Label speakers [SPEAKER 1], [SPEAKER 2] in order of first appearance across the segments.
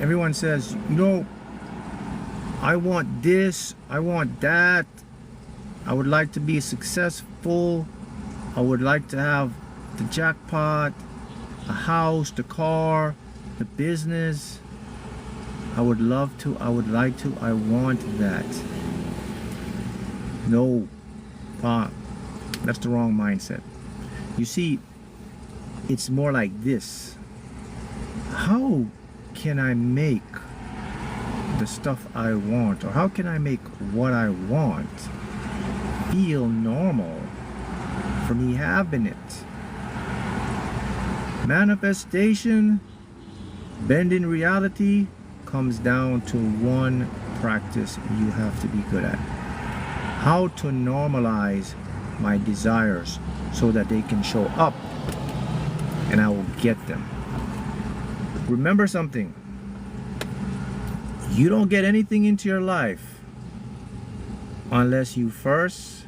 [SPEAKER 1] Everyone says, I want this, I want that, I would like to be successful, I would like to have the jackpot, a house, the car, the business. I would love to, I would like to, I want that. No, that's the wrong mindset. You see, it's more like this. How can I make the stuff I want, or how can I make what I want feel normal for me having it? Manifestation, bending reality, comes down to one practice you have to be good at. How to normalize my desires so that they can show up and I will get them. Remember something. You don't get anything into your life unless you first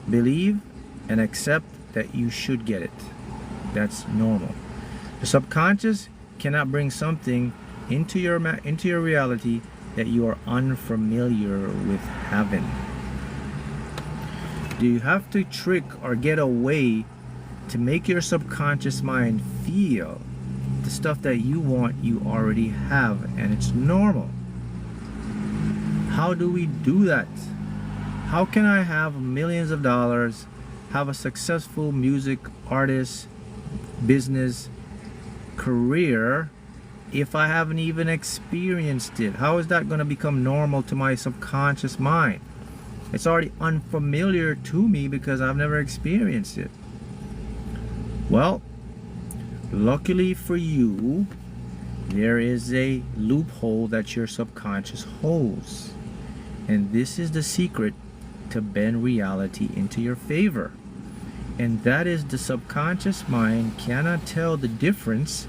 [SPEAKER 1] believe and accept that you should get it. That's normal. The subconscious cannot bring something into your reality that you are unfamiliar with having. Do you have to trick or get a way to make your subconscious mind feel the stuff that you want you already have, and it's normal? How do we do that? How can I have millions of dollars, have a successful music artist, business, career, if I haven't even experienced it? How is that going to become normal to my subconscious mind? It's already unfamiliar to me because I've never experienced it. Well, luckily for you, there is a loophole that your subconscious holds. And this is the secret to bend reality into your favor. And that is, the subconscious mind cannot tell the difference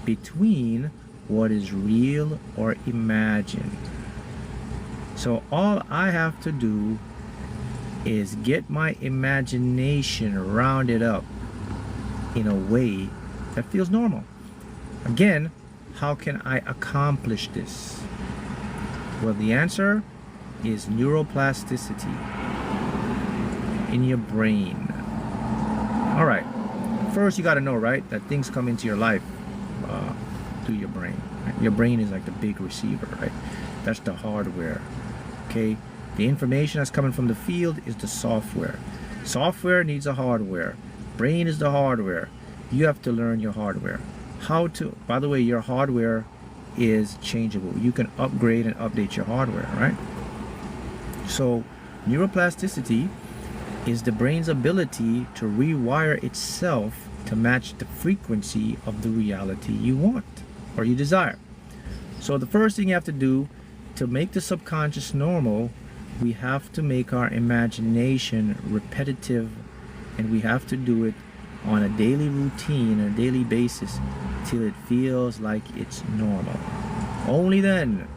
[SPEAKER 1] between what is real or imagined. So all I have to do is get my imagination rounded up in a way that feels normal. Again, how can I accomplish this? Well, the answer is neuroplasticity in your brain. All right, first you got to know, right, that things come into your life through your brain. Right? Your brain is like the big receiver, right? That's the hardware. Okay, the information that's coming from the field is the software. Software needs a hardware. Brain is the hardware. You have to learn your hardware. How to, by the way, your hardware is changeable. You can upgrade and update your hardware, right? So neuroplasticity is the brain's ability to rewire itself to match the frequency of the reality you want or you desire. So the first thing you have to do to make the subconscious normal, we have to make our imagination repetitive, and we have to do it on a daily routine, a daily basis, till it feels like it's normal. Only then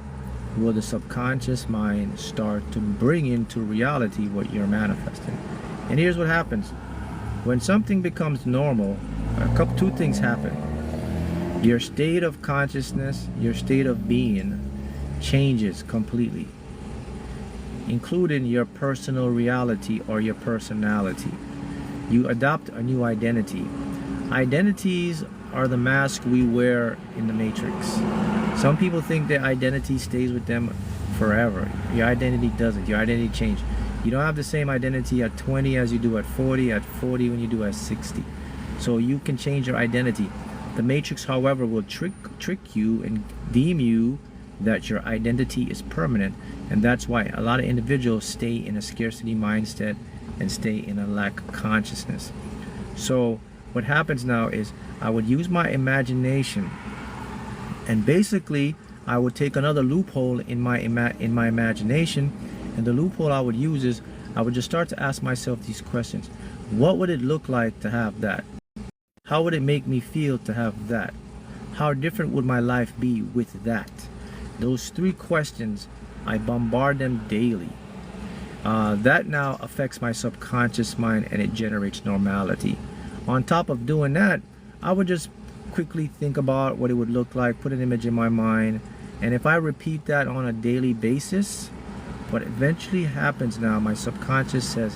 [SPEAKER 1] will the subconscious mind start to bring into reality what you're manifesting. And here's what happens. When something becomes normal, two things happen. Your state of consciousness, your state of being changes completely, including your personal reality or your personality. You adopt a new identity. Identities are the mask we wear in the Matrix. Some people think their identity stays with them forever. Your identity doesn't. Your identity changes. You don't have the same identity at 20 as you do at 40, at 40 when you do at 60. So you can change your identity. The Matrix, however, will trick you and deem you that your identity is permanent, and that's why a lot of individuals stay in a scarcity mindset and stay in a lack of consciousness. So what happens now is I would use my imagination, and basically I would take another loophole in my imagination, and the loophole I would use is I would just start to ask myself these questions. What would it look like to have that? How would it make me feel to have that? How different would my life be with that? Those three questions, I bombard them daily. That now affects my subconscious mind, and it generates normality. On top of doing that, I would just quickly think about what it would look like, put an image in my mind, and if I repeat that on a daily basis, what eventually happens now, my subconscious says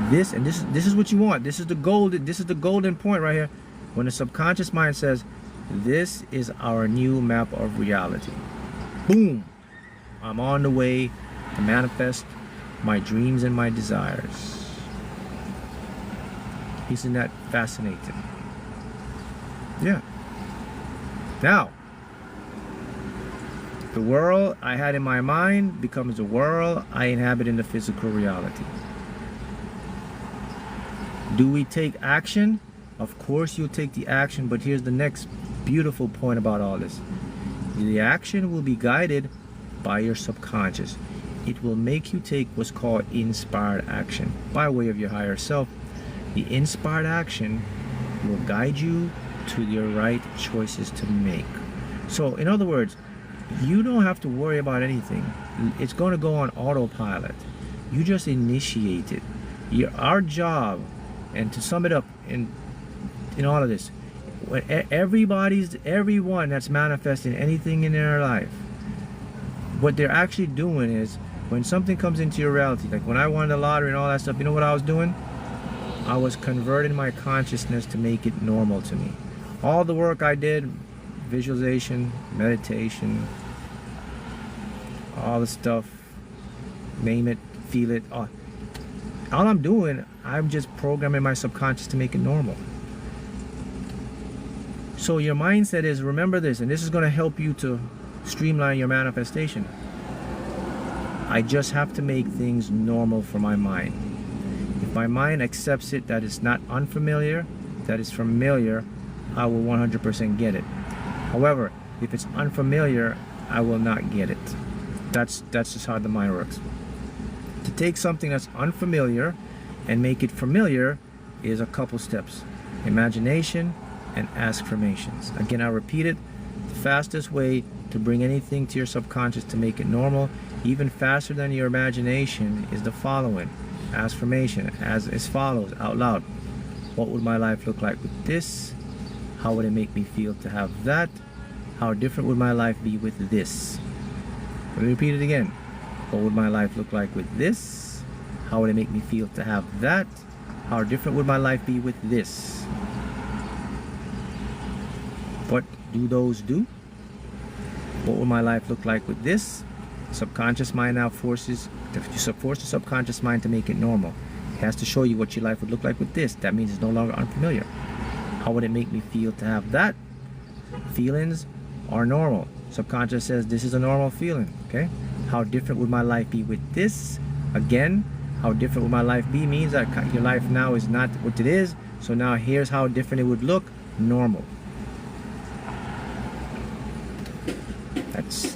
[SPEAKER 1] this, and this is what you want. This is the golden point right here. When the subconscious mind says, this is our new map of reality. Boom! I'm on the way to manifest my dreams and my desires. Isn't that fascinating? Yeah. Now, the world I had in my mind becomes the world I inhabit in the physical reality. Do we take action? Of course you'll take the action, but here's the next beautiful point about all this. The action will be guided by your subconscious. It will make you take what's called inspired action by way of your higher self. The inspired action will guide you to your right choices to make. So in other words, you don't have to worry about anything. It's going to go on autopilot. You just initiate it. Our job, and to sum it up in all of this, everyone that's manifesting anything in their life, what they're actually doing is, when something comes into your reality, like when I won the lottery and all that stuff, you know what I was doing? I was converting my consciousness to make it normal to me. All the work I did, visualization, meditation, all the stuff, name it, feel it, all I'm doing, I'm just programming my subconscious to make it normal. So your mindset is, remember this, and this is going to help you to streamline your manifestation. I just have to make things normal for my mind. If my mind accepts it, that is not unfamiliar, that is familiar, I will 100% get it. However, if it's unfamiliar, I will not get it. That's just how the mind works. To take something that's unfamiliar and make it familiar is a couple steps. Imagination and affirmations. Again, I'll repeat it. The fastest way to bring anything to your subconscious to make it normal, even faster than your imagination, is the following. Affirmation as follows, out loud. What would my life look like with this? How would it make me feel to have that? How different would my life be with this? Let me repeat it again. What would my life look like with this? How would it make me feel to have that? How different would my life be with this? What do those do? What would my life look like with this? Subconscious mind now forces the subconscious mind to make it normal. It has to show you what your life would look like with this. That means it's no longer unfamiliar. How would it make me feel to have that? Feelings are normal. Subconscious says this is a normal feeling. Okay. How different would my life be with this? Again, how different would my life be means that your life now is not what it is. So now here's how different it would look. Normal. That's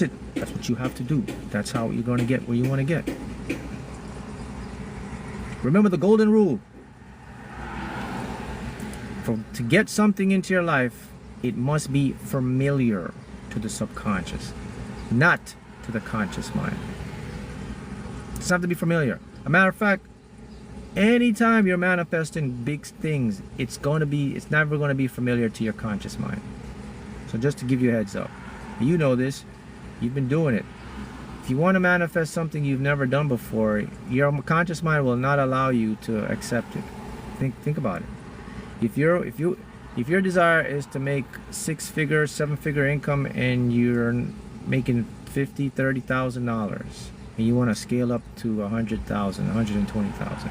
[SPEAKER 1] it. That's what you have to do. That's how you're going to get where you want to get. Remember the golden rule. To get something into your life, it must be familiar to the subconscious, not to the conscious mind. It doesn't have to be familiar. A matter of fact, anytime you're manifesting big things, it's never going to be familiar to your conscious mind. So just to give you a heads up, you know this, you've been doing it. If you want to manifest something you've never done before, your conscious mind will not allow you to accept it. Think about it. If your desire is to make 6-figure, 7-figure income and you're making $30,000 and you want to scale up to 100,000, 120,000,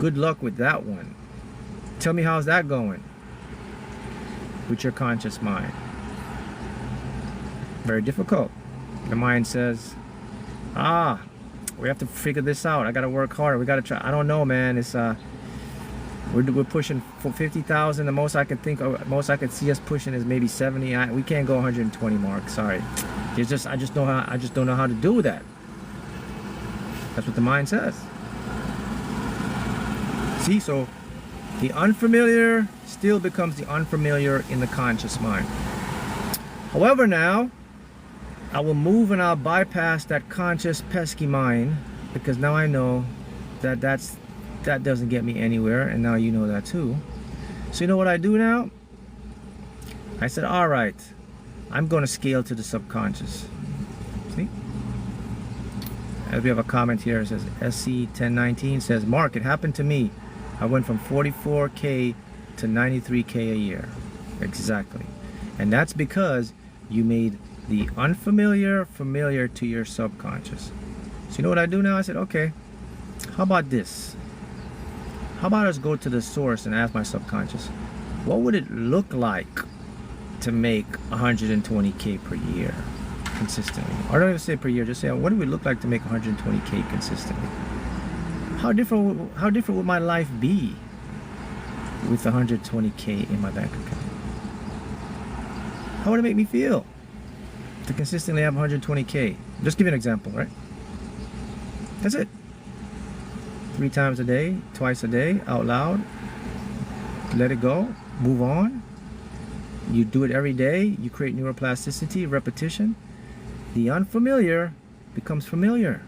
[SPEAKER 1] good luck with that one. Tell me, how's that going with your conscious mind? Very difficult. The mind says, we have to figure this out. I got to work harder. We got to try. I don't know, man. It's we're pushing for 50,000. The most I could see us pushing is maybe 70. We can't go 120 mark. Sorry. I just don't know how to do that. That's what the mind says. See, so the unfamiliar still becomes the unfamiliar in the conscious mind. However, now I will move and I'll bypass that conscious pesky mind, because now I know that that doesn't get me anywhere, and now you know that too. So you know what I do now? I said, all right, I'm going to scale to the subconscious. See? As we have a comment here, it says SC1019 says, Mark, it happened to me. I went from 44K to 93K a year. Exactly. And that's because you made the unfamiliar familiar to your subconscious. So you know what I do now? I said, okay, how about this? How about us go to the source and ask my subconscious, what would it look like to make 120K per year consistently? Or don't even say per year, just say, what do it look like to make 120K consistently? How different would my life be with 120K in my bank account? How would it make me feel to consistently have 120K? Just give you an example, right? That's it. 3 times a day, twice a day, out loud. Let it go. Move on. You do it every day. You create neuroplasticity, repetition. The unfamiliar becomes familiar.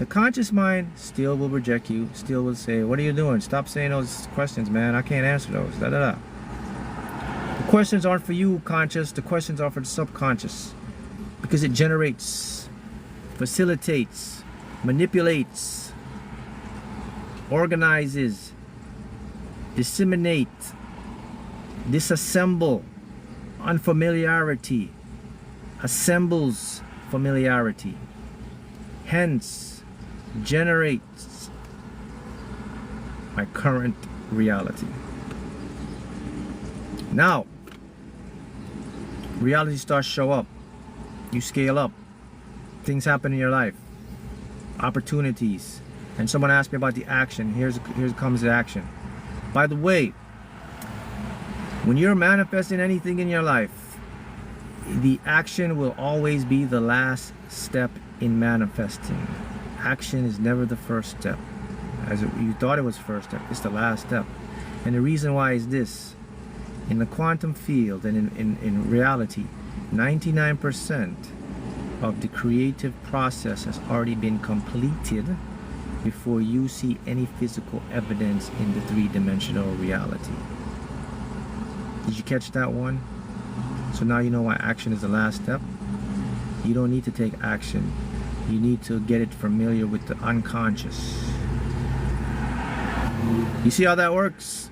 [SPEAKER 1] The conscious mind still will reject you, still will say, what are you doing? Stop saying those questions, man. I can't answer those. Da, da, da. The questions aren't for you, conscious. The questions are for the subconscious. Because it generates, facilitates, manipulates, organizes, disseminate, disassemble unfamiliarity, assembles familiarity, hence generates my current reality. Now, reality starts to show up. You scale up. Things happen in your life. Opportunities. And someone asked me about the action. Here comes the action. By the way, when you're manifesting anything in your life, the action will always be the last step in manifesting. Action is never the first step. You thought it was first step, it's the last step. And the reason why is this. In the quantum field and in reality, 99% of the creative process has already been completed before you see any physical evidence in the three-dimensional reality. Did you catch that one? So now you know why action is the last step. You don't need to take action. You need to get it familiar with the unconscious. You see how that works?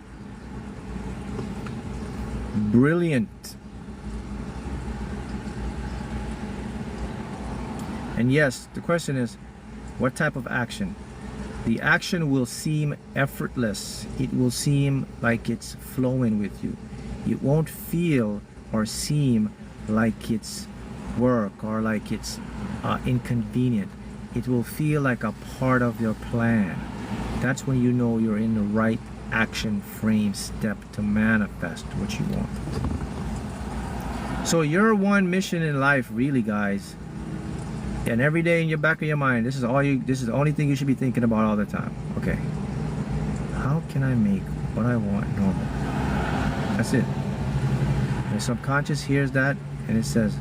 [SPEAKER 1] Brilliant. And yes, the question is, what type of action? The action will seem effortless. It will seem like it's flowing with you. It won't feel or seem like it's work or like it's inconvenient. It will feel like a part of your plan. That's when you know you're in the right action frame step to manifest what you want. So your one mission in life, really, guys, and every day in your back of your mind, this is the only thing you should be thinking about all the time. Okay, how can I make what I want normal? That's it. The subconscious hears that and it says,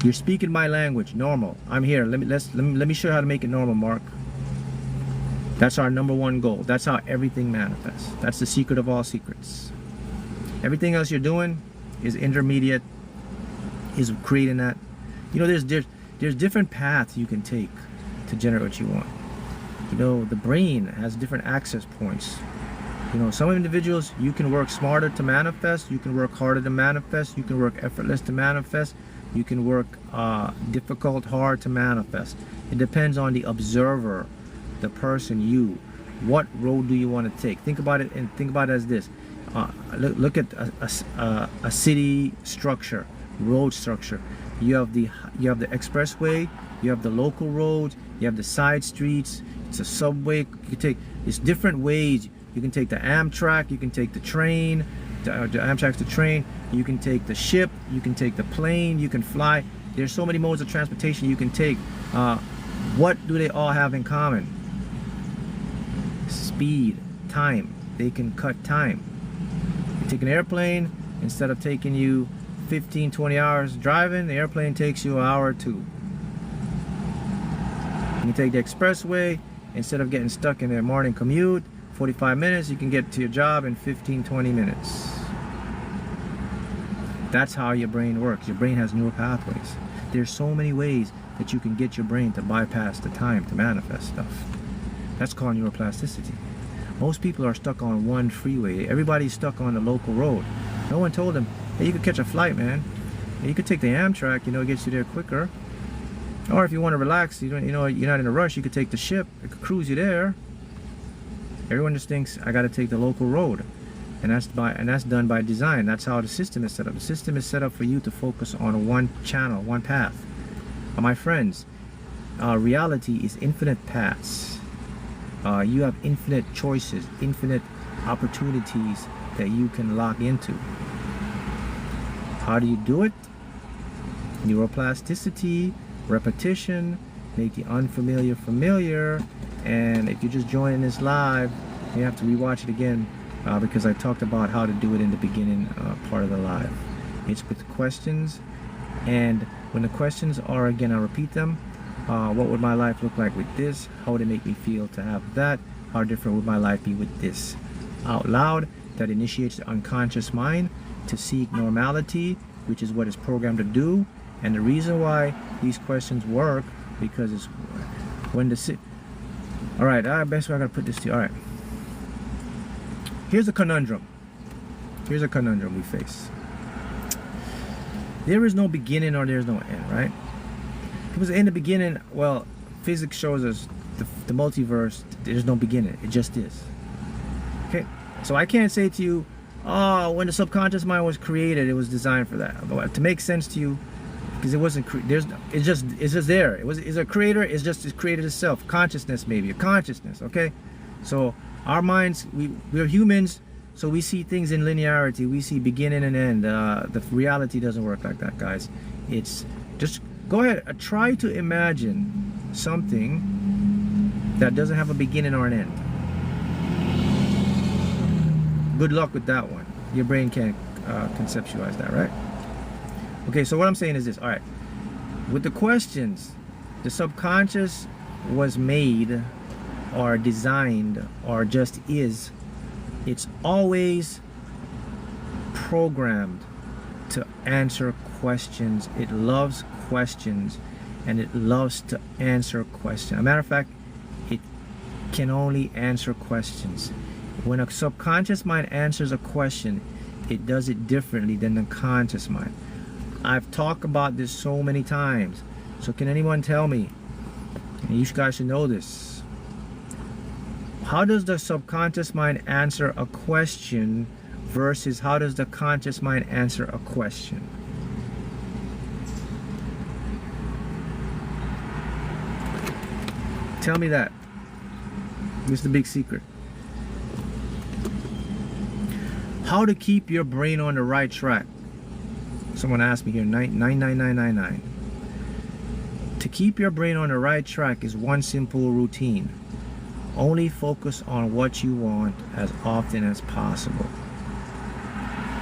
[SPEAKER 1] you're speaking my language, normal. I'm here. Let me show you how to make it normal, Mark. That's our number one goal. That's how everything manifests. That's the secret of all secrets. Everything else you're doing is intermediate, is creating that. You know, there's different paths you can take to generate what you want. You know, the brain has different access points. You know, some individuals, you can work smarter to manifest, you can work harder to manifest, you can work effortless to manifest, you can work difficult, hard to manifest. It depends on the observer, the person, you. What road do you want to take? Think about it, and think about it as this. Look at a city structure, road structure. You have the expressway, you have the local roads, you have the side streets, it's a subway. It's different ways. You can take the Amtrak, you can take the train, the Amtrak's the train, you can take the ship, you can take the plane, you can fly. There's so many modes of transportation you can take. What do they all have in common? Speed, time. They can cut time. You take an airplane, instead of taking you 15-20 hours driving, the airplane takes you an hour or two. You can take the expressway, instead of getting stuck in their morning commute 45 minutes, you can get to your job in 15-20 minutes. That's how your brain works. Your brain has neural pathways. There's so many ways that you can get your brain to bypass the time to manifest stuff. That's called neuroplasticity. Most people are stuck on one freeway. Everybody's stuck on the local road. No one told them, hey, you could catch a flight, man. You could take the Amtrak, it gets you there quicker. Or if you want to relax, you're not in a rush, you could take the ship. It could cruise you there. Everyone just thinks I got to take the local road, and that's done by design. That's how the system is set up. The system is set up for you to focus on one channel, one path. My friends, reality is infinite paths. You have infinite choices, infinite opportunities that you can lock into. How do you do it? Neuroplasticity, repetition, make the unfamiliar familiar. And if you're just joining this live, you have to rewatch it again because I talked about how to do it in the beginning part of the live. It's with questions, and when the questions are, again, I'll repeat them. What would my life look like with this? How would it make me feel to have that? How different would my life be with this? Out loud, that initiates the unconscious mind to seek normality, which is what it's programmed to do. And the reason why these questions work, because it's when the all right, basically I gotta put this to you. All right, here's a conundrum. Here's a conundrum we face. There is no beginning or there's no end, right? Because in the beginning, well, physics shows us the multiverse, there's no beginning, it just is. Okay, so I can't say to you, oh, when the subconscious mind was created, it was designed for that. But to make sense to you, because it wasn't it's just there. It's a creator. It's created itself. Consciousness, maybe a consciousness. Okay, so our minds, we're humans, so we see things in linearity. We see beginning and end. The reality doesn't work like that, guys. It's just go ahead. Try to imagine something that doesn't have a beginning or an end. Good luck with that one. Your brain can't conceptualize that, right? Okay, so what I'm saying is this. All right, with the questions, the subconscious was made or designed or just is. It's always programmed to answer questions. It loves questions, and it loves to answer questions. As a matter of fact, it can only answer questions. When a subconscious mind answers a question, it does it differently than the conscious mind. I've talked about this so many times. So can anyone tell me, and you guys should know this, how does the subconscious mind answer a question versus how does the conscious mind answer a question? Tell me that. This is the big secret. How to keep your brain on the right track. Someone asked me here, 99999. To keep your brain on the right track is one simple routine. Only focus on what you want as often as possible.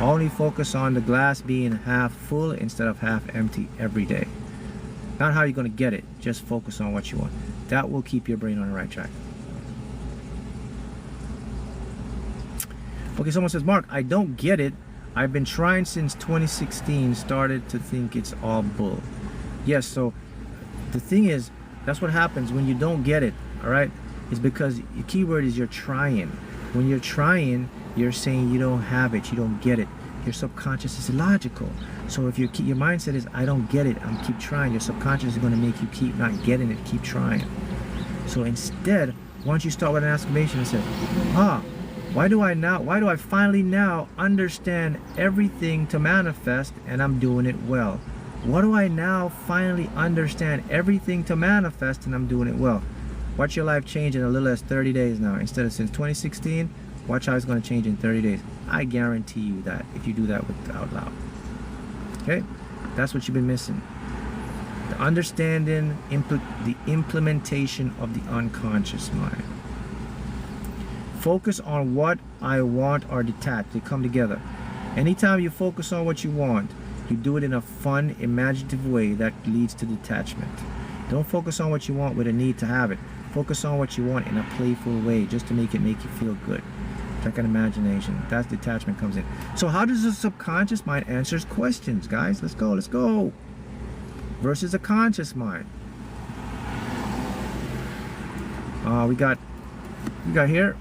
[SPEAKER 1] Only focus on the glass being half full instead of half empty every day. Not how you're going to get it, just focus on what you want. That will keep your brain on the right track. Okay, someone says, Mark, I don't get it. I've been trying since 2016, started to think it's all bull. Yes, so the thing is, that's what happens when you don't get it, all right? It's because the key word is you're trying. When you're trying, you're saying you don't have it, you don't get it. Your subconscious is illogical. So if your mindset is, I don't get it, I'm keep trying, your subconscious is going to make you keep not getting it, keep trying. So instead, once you start with an exclamation and say, why do I finally now understand everything to manifest and I'm doing it well? What do I now finally understand everything to manifest and I'm doing it well? Watch your life change in a little as 30 days now. Instead of since 2016, watch how it's going to change in 30 days. I guarantee you that if you do that out loud. Okay? That's what you've been missing. The understanding, the implementation of the unconscious mind. Focus on what I want or detached. They come together. Anytime you focus on what you want, you do it in a fun, imaginative way that leads to detachment. Don't focus on what you want with a need to have it. Focus on what you want in a playful way, just to make you feel good. Like an imagination. That's detachment comes in. So how does the subconscious mind answers questions, guys? Let's go. Versus the conscious mind. We got here.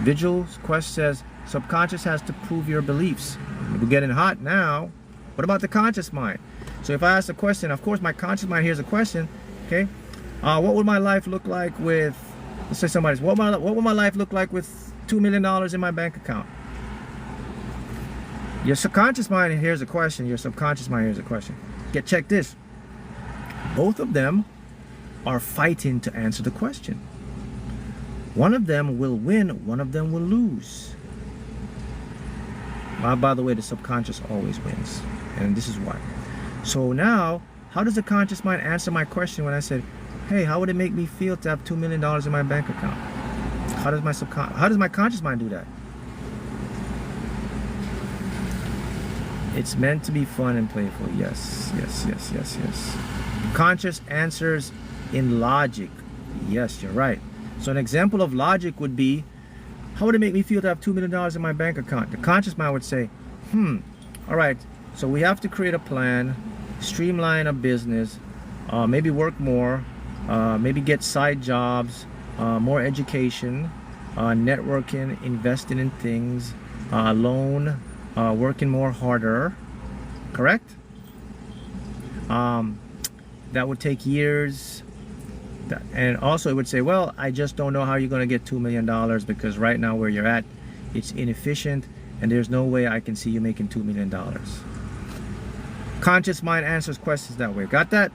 [SPEAKER 1] Vigil's quest says subconscious has to prove your beliefs. We're getting hot now. What about the conscious mind? So if I ask a question, of course my conscious mind hears a question. Okay, what would my life look like with? Let's say somebody's. What would my life look like with $2 million in my bank account? Your subconscious mind hears a question. Your subconscious mind hears a question. Check this. Both of them are fighting to answer the question. One of them will win, one of them will lose. By the way, the subconscious always wins, and this is why. So now, how does the conscious mind answer my question when I said, hey, how would it make me feel to have $2 million in my bank account? How does my conscious mind do that? It's meant to be fun and playful. Yes. Conscious answers in logic. Yes, you're right. So an example of logic would be, how would it make me feel to have $2 million in my bank account? The conscious mind would say, all right, so we have to create a plan, streamline a business, maybe work more, maybe get side jobs, more education, networking, investing in things, loan, working more harder, correct? That would take years. And also it would say, well, I just don't know how you're going to get $2 million because right now where you're at, it's inefficient and there's no way I can see you making $2 million. Conscious mind answers questions that way. Got that?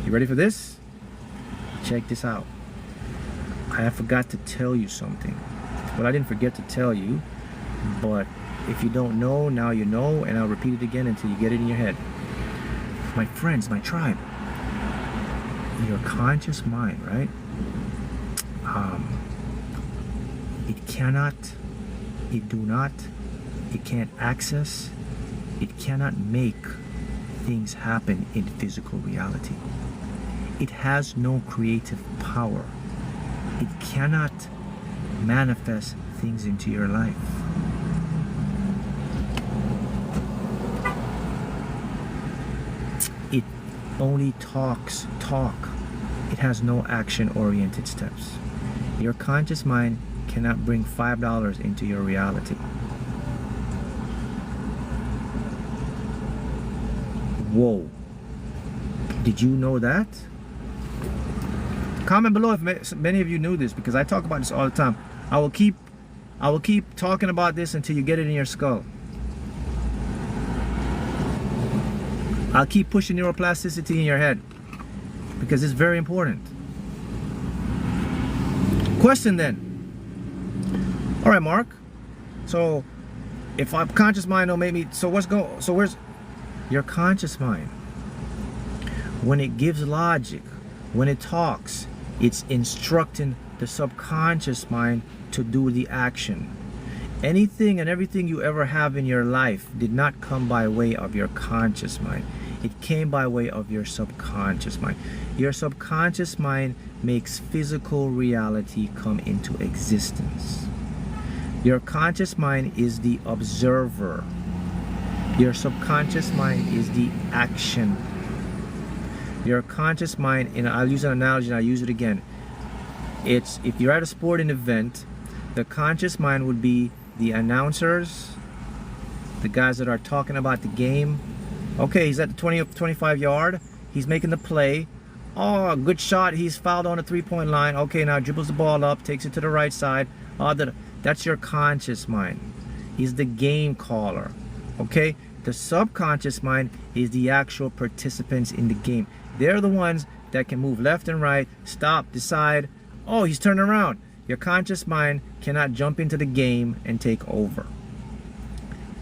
[SPEAKER 1] You ready for this? Check this out. I forgot to tell you something. Well, I didn't forget to tell you, but if you don't know, now you know, and I'll repeat it again until you get it in your head. My friends, my tribe, your conscious mind, right? It cannot, it can't access, it cannot make things happen in physical reality. It has no creative power. It cannot manifest things into your life. It only talk. It has no action-oriented steps. Your conscious mind cannot bring $5 into your reality. Whoa. Did you know that? Comment below if many of you knew this, because I talk about this all the time. I will keep talking about this until you get it in your skull. I'll keep pushing neuroplasticity in your head because it's very important. Question then. All right, Mark. So if our conscious mind don't make me, so where's your conscious mind? When it gives logic, when it talks, it's instructing the subconscious mind to do the action. Anything and everything you ever have in your life did not come by way of your conscious mind. It came by way of your subconscious mind. Your subconscious mind makes physical reality come into existence. Your conscious mind is the observer. Your subconscious mind is the action. Your conscious mind, and I'll use an analogy and I'll use it again. It's, if you're at a sporting event, the conscious mind would be the announcers, the guys that are talking about the game. Okay, he's at the 20 or 25 yard. He's making the play. Oh, good shot. He's fouled on the 3-point line. Okay, now dribbles the ball up, takes it to the right side. That's your conscious mind. He's the game caller. Okay, the subconscious mind is the actual participants in the game. They're the ones that can move left and right, stop, decide. Oh, he's turning around. Your conscious mind cannot jump into the game and take over.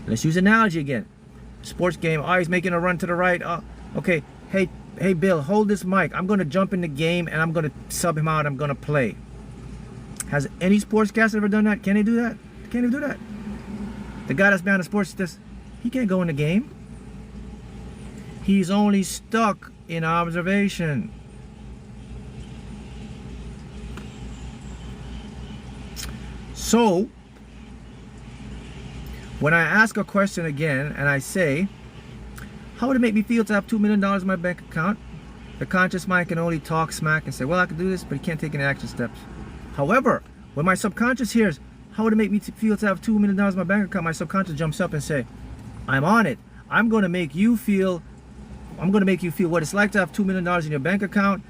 [SPEAKER 1] Let's use analogy again. Sports game. Oh, he's making a run to the right. Okay. Hey, Bill, hold this mic. I'm going to jump in the game and I'm going to sub him out. I'm going to play. Has any sportscaster ever done that? Can he do that? Can't even do that. The guy that's behind the sports, he can't go in the game. He's only stuck in observation. So, when I ask a question again and I say, how would it make me feel to have $2 million in my bank account? The conscious mind can only talk smack and say, well, I can do this, but it can't take any action steps. However, when my subconscious hears, how would it make me feel to have $2 million in my bank account? My subconscious jumps up and say, I'm on it. I'm going to make you feel what it's like to have $2 million in your bank account.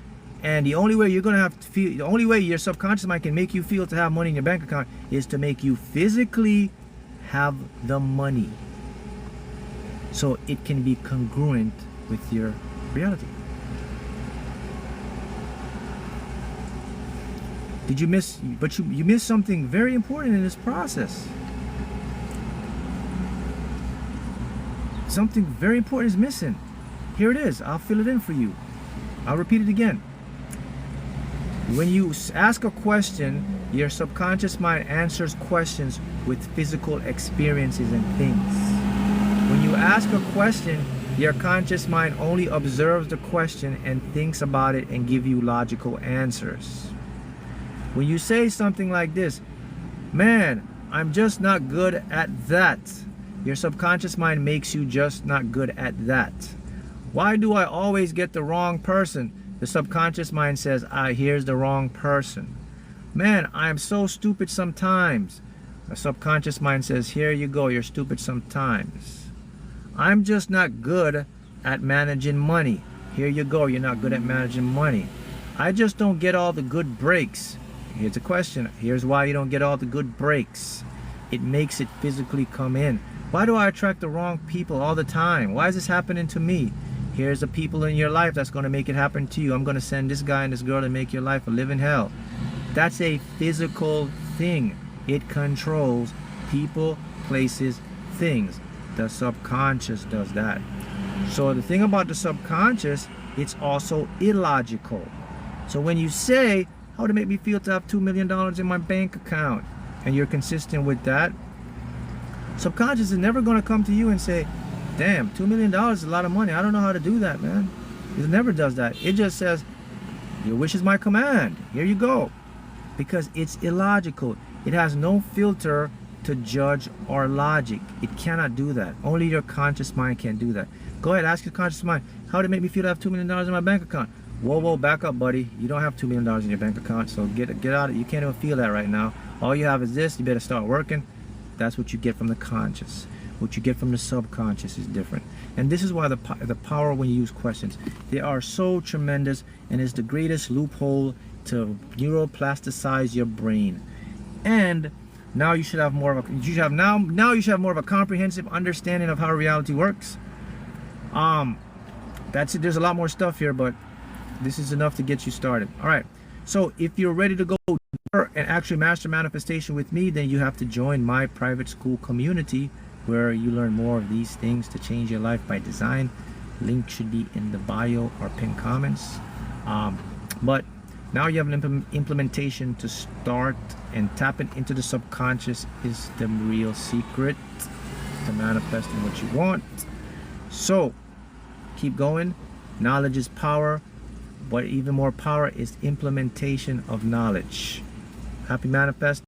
[SPEAKER 1] And the only way you're going to have to feel, the only way your subconscious mind can make you feel to have money in your bank account is to make you physically have the money. So it can be congruent with your reality. Did you miss, but you missed something very important in this process. Something very important is missing. Here it is. I'll fill it in for you. I'll repeat it again. When you ask a question, your subconscious mind answers questions with physical experiences and things. When you ask a question, your conscious mind only observes the question and thinks about it and give you logical answers. When you say something like this, man, I'm just not good at that, your subconscious mind makes you just not good at that. Why do I always get the wrong person? The subconscious mind says, here's the wrong person. Man, I'm so stupid sometimes. The subconscious mind says, here you go, you're stupid sometimes. I'm just not good at managing money. Here you go, you're not good at managing money. I just don't get all the good breaks. Here's a question. Here's why you don't get all the good breaks. It makes it physically come in. Why do I attract the wrong people all the time? Why is this happening to me? Here's the people in your life that's going to make it happen to you. I'm going to send this guy and this girl to make your life a living hell. That's a physical thing. It controls people, places, things. The subconscious does that. So the thing about the subconscious, it's also illogical. So when you say, how would it make me feel to have $2 million in my bank account? And you're consistent with that, subconscious is never going to come to you and say, damn, $2 million is a lot of money. I don't know how to do that, man. It never does that. It just says, your wish is my command. Here you go. Because it's illogical. It has no filter to judge our logic. It cannot do that. Only your conscious mind can do that. Go ahead, ask your conscious mind, how would it make me feel to have $2 million in my bank account? Whoa, back up, buddy. You don't have $2 million in your bank account, so get out of it. You can't even feel that right now. All you have is this. You better start working. That's what you get from the conscious. What you get from the subconscious is different. And this is why the power when you use questions, they are so tremendous, and it's the greatest loophole to neuroplasticize your brain. And now you should have more of a you should have more of a comprehensive understanding of how reality works. That's it. There's a lot more stuff here, but this is enough to get you started. All right. So if you're ready to go deeper and actually master manifestation with me, then you have to join my private school community, where you learn more of these things to change your life by design. Link should be in the bio or pinned comments. But now you have an implementation to start, and tapping into the subconscious is the real secret to manifesting what you want. So keep going. Knowledge is power, but even more power is implementation of knowledge. Happy manifesting.